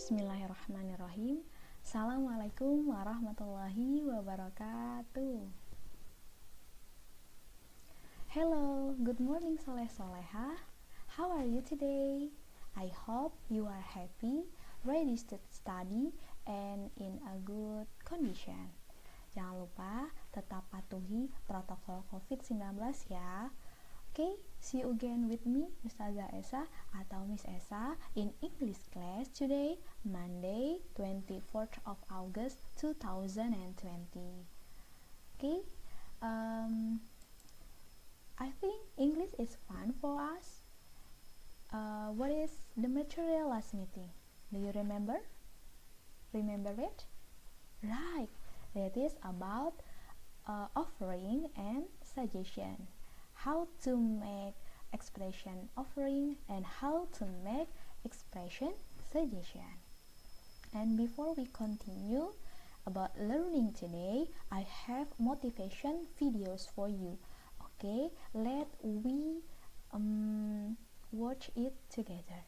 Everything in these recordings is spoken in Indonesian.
Bismillahirrahmanirrahim. Assalamualaikum warahmatullahi wabarakatuh. Hello, good morning Soleh Soleha. How are you today? I hope you are happy, ready to study, and in a good condition. Jangan lupa tetap patuhi protokol COVID-19 ya. Okay, see you again with me, Ustazah Esa atau Miss Esa in English class today, Monday, 24th of August 2020. Okay, I think English is fun for us. What is the material last meeting? Do you remember? Remember it? Right, that is about offering and suggestion. How to make expression offering and how to make expression suggestion. And before we continue about learning today, I have motivation videos for you. Okay, let we watch it together.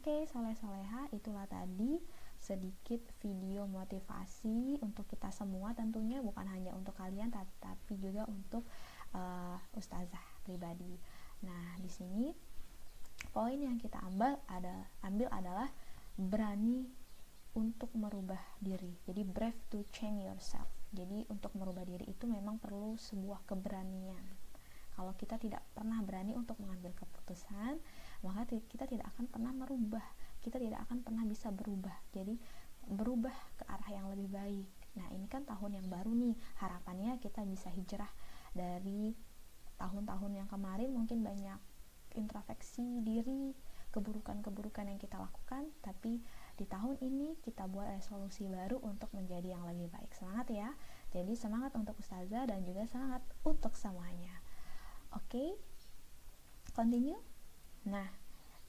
Oke, soleh-soleha, itulah tadi sedikit video motivasi untuk kita semua, tentunya bukan hanya untuk kalian tapi juga untuk ustazah pribadi. Nah, di sini poin yang kita ambil adalah berani untuk merubah diri. Jadi brave to change yourself. Jadi untuk merubah diri itu memang perlu sebuah keberanian. Kalau kita tidak pernah berani untuk mengambil keputusan, maka kita tidak akan pernah merubah, kita tidak akan pernah bisa berubah, jadi berubah ke arah yang lebih baik. Nah, ini kan tahun yang baru nih, harapannya kita bisa hijrah dari tahun-tahun yang kemarin, mungkin banyak introspeksi diri, keburukan-keburukan yang kita lakukan, tapi di tahun ini kita buat resolusi baru untuk menjadi yang lebih baik. Semangat ya, jadi semangat untuk ustazah dan juga semangat untuk semuanya. Oke, continue. Nah,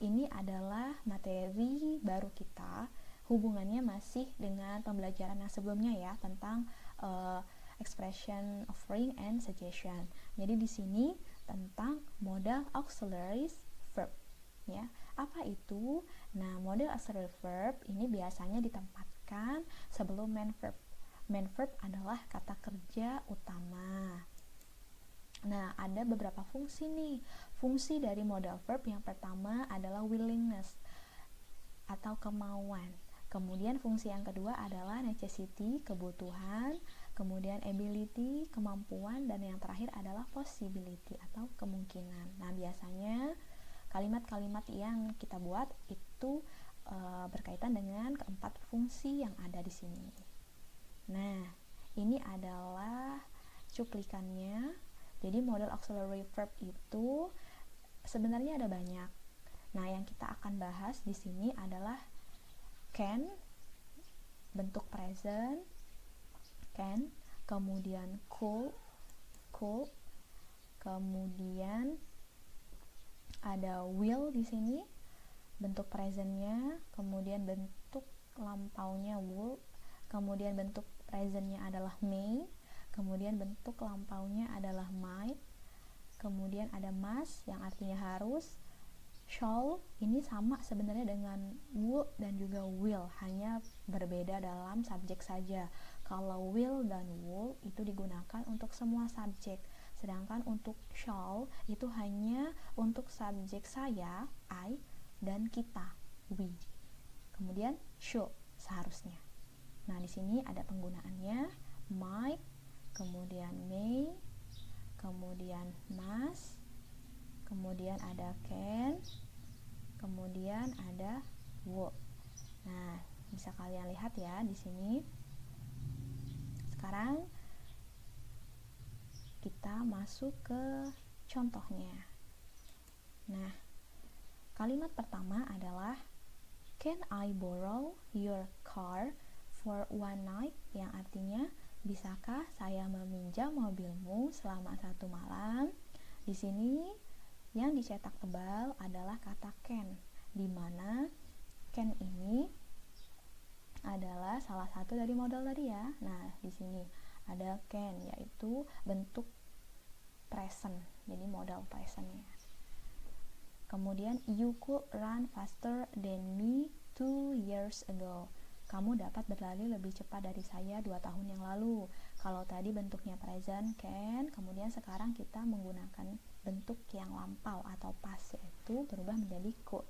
ini adalah materi baru kita, hubungannya masih dengan pembelajaran yang sebelumnya ya, tentang expression offering and suggestion. Jadi di sini tentang modal auxiliary verb ya. Apa itu? Nah, modal auxiliary verb ini biasanya ditempatkan sebelum main verb. Main verb adalah kata kerja utama. Nah, ada beberapa fungsi nih. Fungsi dari modal verb yang pertama adalah willingness atau kemauan. Kemudian fungsi yang kedua adalah necessity, kebutuhan. Kemudian ability, kemampuan. Dan yang terakhir adalah possibility atau kemungkinan. Nah, biasanya kalimat-kalimat yang kita buat itu berkaitan dengan keempat fungsi yang ada di sini. Nah, ini adalah cuplikannya. Jadi modal auxiliary verb itu sebenarnya ada banyak. Nah, yang kita akan bahas di sini adalah can, bentuk present, can, kemudian could, kemudian ada will di sini, bentuk presentnya, kemudian bentuk lampaunya would, kemudian bentuk presentnya adalah may, kemudian bentuk lampaunya adalah might, kemudian ada must yang artinya harus. Shall ini sama sebenarnya dengan would dan juga will, hanya berbeda dalam subjek saja. Kalau will dan would itu digunakan untuk semua subjek, sedangkan untuk shall itu hanya untuk subjek saya, I, dan kita, we. Kemudian should, seharusnya. Nah, di sini ada penggunaannya, might, kemudian may, kemudian must, kemudian ada can, kemudian ada would. Nah, bisa kalian lihat ya di sini. Sekarang kita masuk ke contohnya. Nah, kalimat pertama adalah can I borrow your car for one night, yang artinya bisakah saya meminjam mobilmu selama satu malam. Di sini yang dicetak tebal adalah kata can, di mana can ini adalah salah satu dari modal tadi ya. Nah, di sini ada can, yaitu bentuk present, jadi modal presentnya. Kemudian you could run faster than me 2 years ago. Kamu dapat berlari lebih cepat dari saya 2 tahun yang lalu. Kalau tadi bentuknya present can, kemudian sekarang kita menggunakan bentuk yang lampau atau past, yaitu berubah menjadi could.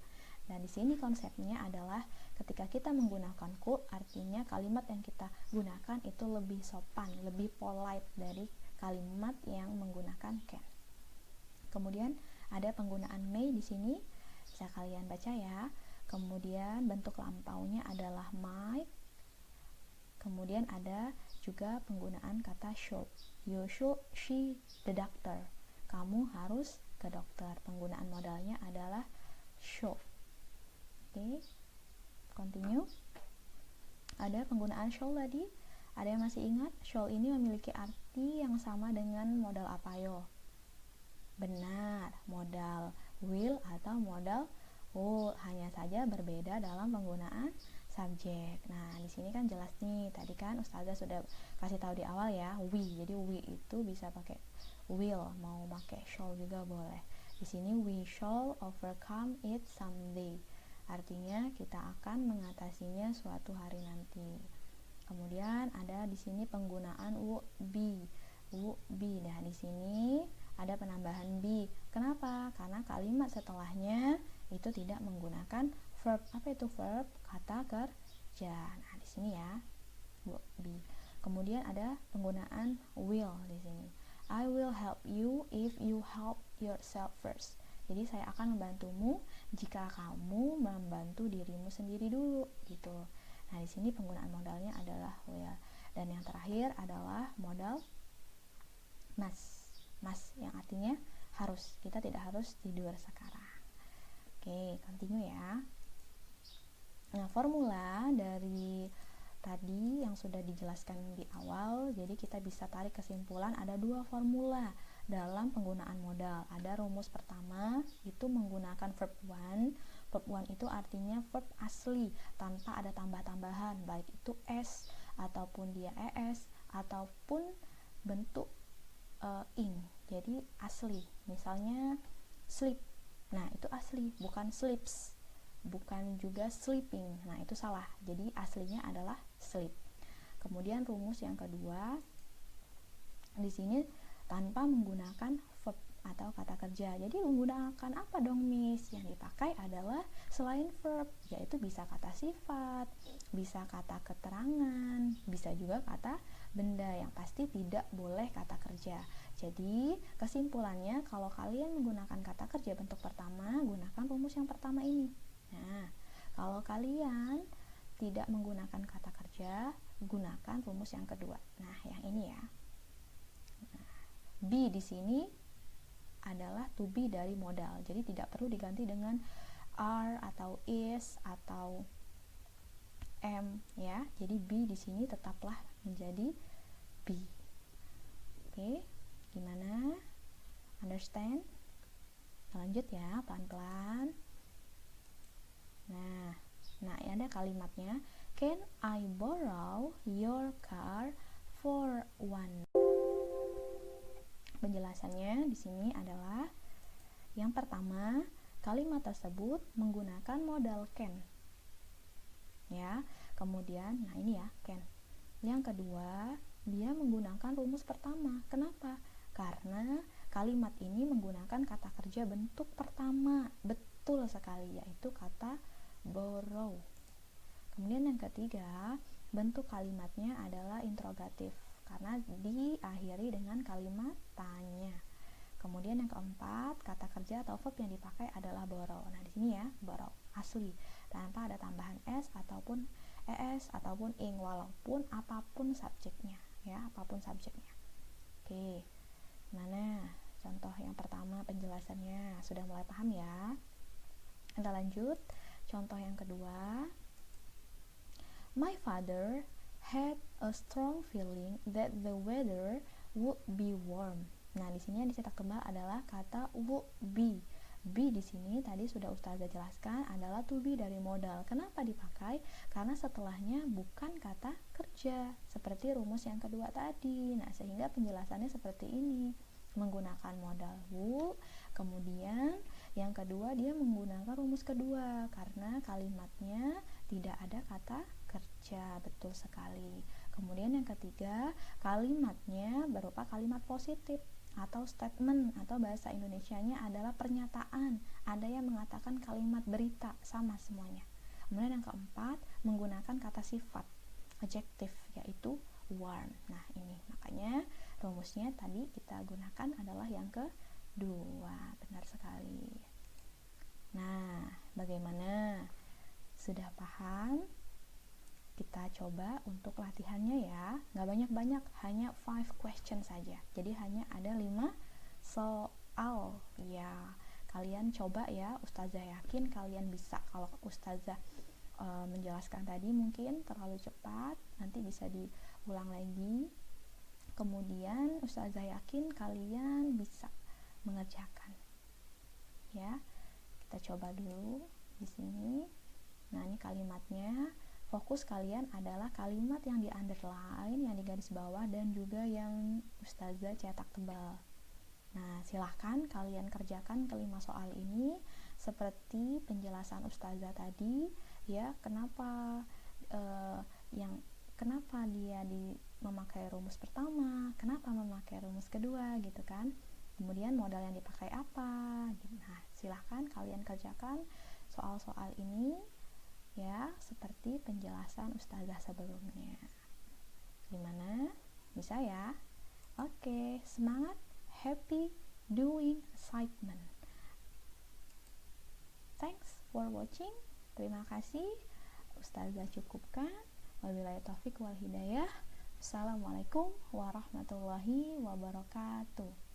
Dan di sini konsepnya adalah ketika kita menggunakan could, artinya kalimat yang kita gunakan itu lebih sopan, lebih polite dari kalimat yang menggunakan can. Kemudian ada penggunaan may di sini, bisa kalian baca ya. Kemudian bentuk lampaunya adalah might. Kemudian ada juga penggunaan kata should. You should see the doctor. Kamu harus ke dokter. Penggunaan modalnya adalah should. Oke, continue. Ada penggunaan shall tadi. Ada yang masih ingat? Shall ini memiliki arti yang sama dengan modal apa yo? Benar, modal will atau modal would, hanya saja berbeda dalam penggunaan subjek. Nah, di sini kan jelas nih, tadi kan Ustazah sudah kasih tahu di awal ya, we. Jadi we itu bisa pakai will, mau pakai shall juga boleh. Di sini we shall overcome it someday. Artinya kita akan mengatasinya suatu hari nanti. Kemudian ada di sini penggunaan would be. Would be. Nah, di sini ada penambahan be. Kenapa? Karena kalimat setelahnya itu tidak menggunakan verb. Apa itu verb? Kata kerja. Nah, di sini ya, would be. Kemudian ada penggunaan will di sini. I will help you if you help yourself first. Jadi saya akan membantumu jika kamu membantu dirimu sendiri dulu, gitu. Nah, di sini penggunaan modalnya adalah will. Dan yang terakhir adalah modal must. Must yang artinya harus. Kita tidak harus tidur sekarang. Oke, continue ya. Nah, formula dari tadi yang sudah dijelaskan di awal, jadi kita bisa tarik kesimpulan ada 2 formula dalam penggunaan modal. Ada rumus pertama, itu menggunakan verb one. Verb one itu artinya verb asli, tanpa ada tambah-tambahan, baik itu s, ataupun dia es, ataupun bentuk ing, jadi asli. Misalnya sleep, nah itu asli, bukan sleeps, bukan juga sleeping. Nah, itu salah. Jadi aslinya adalah sleep. Kemudian rumus yang kedua, di sini tanpa menggunakan verb atau kata kerja. Jadi menggunakan apa dong, Miss? Yang dipakai adalah selain verb, yaitu bisa kata sifat, bisa kata keterangan, bisa juga kata benda, yang pasti tidak boleh kata kerja. Jadi kesimpulannya, kalau kalian menggunakan kata kerja bentuk pertama, gunakan rumus yang pertama ini. Nah, kalau kalian tidak menggunakan kata kerja, gunakan rumus yang kedua. Nah, yang ini ya. Nah, be di sini adalah to be dari modal. Jadi tidak perlu diganti dengan are atau is atau am ya. Jadi be di sini tetaplah menjadi be. Oke, gimana? Understand? Lanjut ya, pelan-pelan. Nah, ada kalimatnya. Can I borrow your car for one di sini adalah yang pertama, kalimat tersebut menggunakan modal can. Ya, kemudian nah ini ya, can. Yang kedua, dia menggunakan rumus pertama. Kenapa? Karena kalimat ini menggunakan kata kerja bentuk pertama. Betul sekali, yaitu kata borrow. Kemudian yang ketiga, bentuk kalimatnya adalah interrogatif karena diakhiri dengan kalimat tanya. Kemudian yang keempat, kata kerja atau verb yang dipakai adalah borrow. Nah, di sini ya, borrow asli tanpa ada tambahan s ataupun es ataupun ing, walaupun apapun subjeknya, ya, apapun subjeknya. Oke. Mana contoh yang pertama penjelasannya? Sudah mulai paham ya? Kita lanjut. Contoh yang kedua. My father had a strong feeling that the weather would be warm. Nah, di sini yang dicetak tebal adalah kata would be. Be di sini tadi sudah Ustazah jelaskan adalah to be dari modal. Kenapa dipakai? Karena setelahnya bukan kata kerja, seperti rumus yang kedua tadi. Nah, sehingga penjelasannya seperti ini. Menggunakan modal would, kemudian yang kedua dia menggunakan rumus kedua karena kalimatnya tidak ada kata kerja. Betul sekali. Kemudian yang ketiga, kalimatnya berupa kalimat positif atau statement, atau bahasa Indonesianya adalah pernyataan. Ada yang mengatakan kalimat berita, sama semuanya. Kemudian yang keempat, menggunakan kata sifat adjektif, yaitu warm. Nah, ini makanya rumusnya tadi kita gunakan adalah yang kedua. Benar sekali. Nah, bagaimana? Sudah paham? Kita coba untuk latihannya ya. Nggak banyak-banyak, hanya 5 question saja. Jadi hanya ada 5 soal. Ya, kalian coba ya. Ustazah yakin kalian bisa. Kalau Ustazah menjelaskan tadi mungkin terlalu cepat, nanti bisa diulang lagi. Kemudian Ustazah yakin kalian bisa mengerjakan. Ya, kita coba dulu di sini. Nah, ini kalimatnya. Fokus kalian adalah kalimat yang di underline, yang di garis bawah, dan juga yang Ustazah cetak tebal. Nah, silahkan kalian kerjakan kelima soal ini seperti penjelasan Ustazah tadi, ya. Kenapa kenapa dia memakai rumus pertama, kenapa memakai rumus kedua, gitu kan? Kemudian modal yang dipakai apa? Nah, silahkan kalian kerjakan soal-soal ini. Ya, seperti penjelasan Ustazah sebelumnya. Gimana? Bisa ya? Oke, semangat, happy doing assignment. Thanks for watching. Terima kasih. Ustazah cukupkan. Wabillahi taufiq wal hidayah. Assalamualaikum warahmatullahi wabarakatuh.